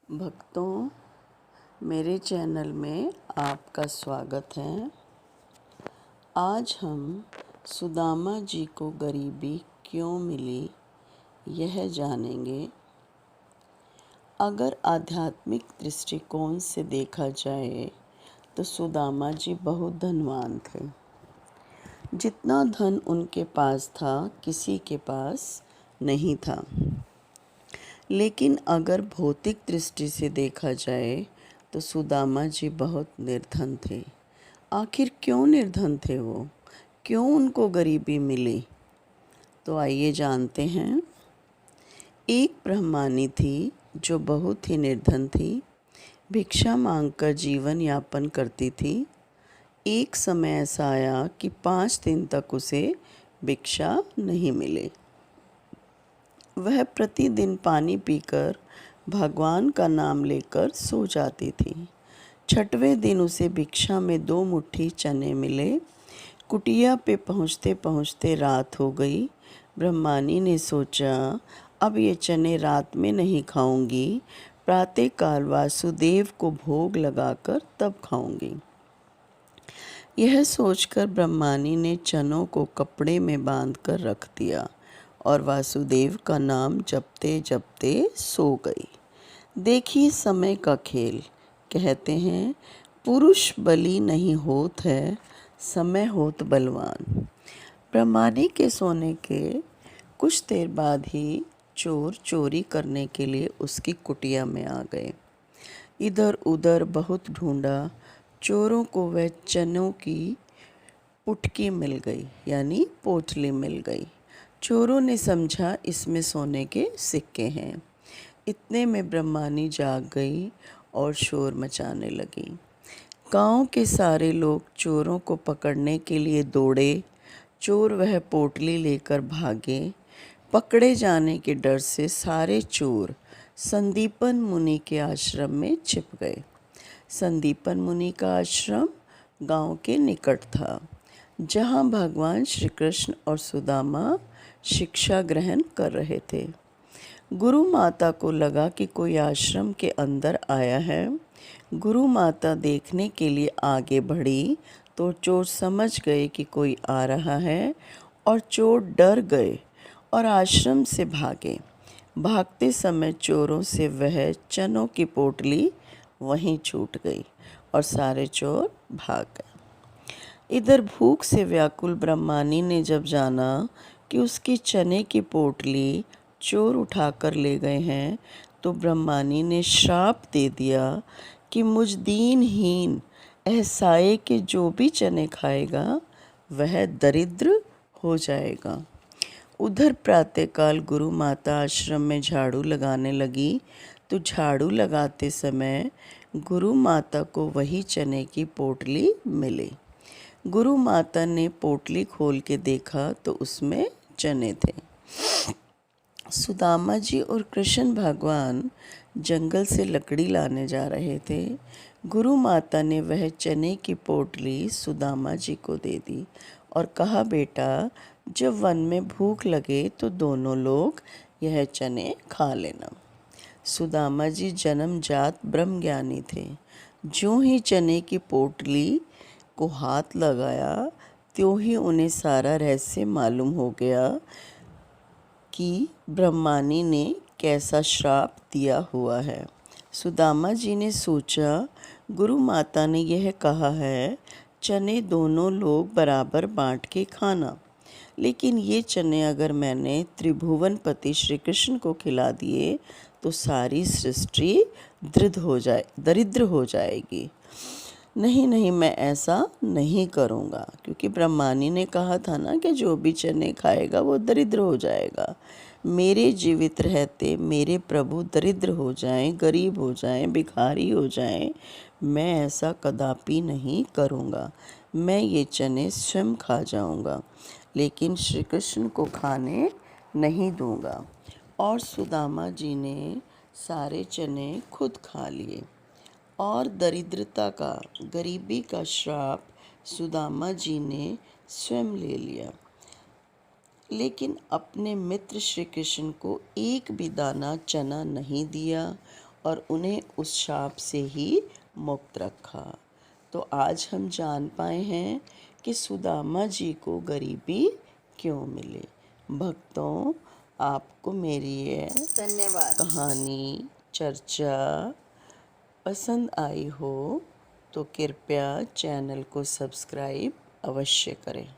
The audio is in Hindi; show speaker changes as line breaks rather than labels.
भक्तों, मेरे चैनल में आपका स्वागत है। आज हम सुदामा जी को गरीबी क्यों मिली यह जानेंगे। अगर आध्यात्मिक दृष्टिकोण से देखा जाए तो सुदामा जी बहुत धनवान थे। जितना धन उनके पास था किसी के पास नहीं था। लेकिन अगर भौतिक दृष्टि से देखा जाए तो सुदामा जी बहुत निर्धन थे। आखिर क्यों निर्धन थे वो? क्यों उनको गरीबी मिली? तो आइए जानते हैं। एक ब्राह्मणी थी जो बहुत ही निर्धन थी। भिक्षा मांगकर जीवन यापन करती थी। एक समय ऐसा आया कि 5 दिन तक उसे भिक्षा नहीं मिले। वह प्रतिदिन पानी पीकर भगवान का नाम लेकर सो जाती थी। 6वें दिन उसे भिक्षा में 2 मुट्ठी चने मिले। कुटिया पे पहुँचते पहुँचते रात हो गई। ब्रह्मानी ने सोचा, अब ये चने रात में नहीं खाऊंगी, प्रातःकाल वासुदेव को भोग लगाकर तब खाऊंगी। यह सोचकर ब्रह्मानी ने चनों को कपड़े में बांधकर रख दिया और वासुदेव का नाम जपते जपते सो गई। देखिए समय का खेल। कहते हैं पुरुष बली नहीं होत है, समय होत बलवान। ब्रह्मानी के सोने के कुछ देर बाद ही चोर चोरी करने के लिए उसकी कुटिया में आ गए। इधर उधर बहुत ढूंढा। चोरों को वह चनों की पुटकी मिल गई, यानी पोटली मिल गई। चोरों ने समझा इसमें सोने के सिक्के हैं। इतने में ब्रह्मानी जाग गई और शोर मचाने लगी। गांव के सारे लोग चोरों को पकड़ने के लिए दौड़े। चोर वह पोटली लेकर भागे। पकड़े जाने के डर से सारे चोर संदीपन मुनि के आश्रम में छिप गए। संदीपन मुनि का आश्रम गांव के निकट था, जहां भगवान श्री कृष्ण और सुदामा शिक्षा ग्रहण कर रहे थे। गुरु माता को लगा कि कोई आश्रम के अंदर आया है। गुरु माता देखने के लिए आगे बढ़ी तो चोर समझ गए कि कोई आ रहा है और चोर डर गए और आश्रम से भागे। भागते समय चोरों से वह चनों की पोटली वहीं छूट गई और सारे चोर भाग गए। इधर भूख से व्याकुल ब्रह्मानी ने जब जाना कि उसकी चने की पोटली चोर उठाकर ले गए हैं, तो ब्रह्मानी ने श्राप दे दिया कि मुझ दीनहीन असहाय के जो भी चने खाएगा वह दरिद्र हो जाएगा। उधर प्रातःकाल गुरु माता आश्रम में झाड़ू लगाने लगी तो झाड़ू लगाते समय गुरु माता को वही चने की पोटली मिली। गुरु माता ने पोटली खोल के देखा तो उसमें चने थे। सुदामा जी और कृष्ण भगवान जंगल से लकड़ी लाने जा रहे थे। गुरु माता ने वह चने की पोटली सुदामा जी को दे दी और कहा, बेटा जब वन में भूख लगे तो दोनों लोग यह चने खा लेना। सुदामा जी जन्मजात ब्रह्मज्ञानी थे। ज्यों ही चने की पोटली को हाथ लगाया त्यों ही उन्हें सारा रहस्य मालूम हो गया कि ब्रह्मानी ने कैसा श्राप दिया हुआ है। सुदामा जी ने सोचा, गुरु माता ने यह कहा है चने दोनों लोग बराबर बांट के खाना, लेकिन ये चने अगर मैंने त्रिभुवनपति श्री कृष्ण को खिला दिए तो सारी सृष्टि दरिद्र हो जाएगी। नहीं नहीं, मैं ऐसा नहीं करूँगा, क्योंकि ब्रह्मानी ने कहा था ना कि जो भी चने खाएगा वो दरिद्र हो जाएगा। मेरे जीवित रहते मेरे प्रभु दरिद्र हो जाएं, गरीब हो जाएं, भिखारी हो जाएं, मैं ऐसा कदापि नहीं करूँगा। मैं ये चने स्वयं खा जाऊँगा, लेकिन श्री कृष्ण को खाने नहीं दूँगा। और सुदामा जी ने सारे चने खुद खा लिए और दरिद्रता का, गरीबी का श्राप सुदामा जी ने स्वयं ले लिया। लेकिन अपने मित्र श्री कृष्ण को एक भी दाना चना नहीं दिया और उन्हें उस शाप से ही मुक्त रखा। तो आज हम जान पाए हैं कि सुदामा जी को गरीबी क्यों मिली। भक्तों, आपको मेरी ये
धन्यवाद।
कहानी चर्चा पसंद आई हो तो कृपया चैनल को सब्सक्राइब अवश्य करें।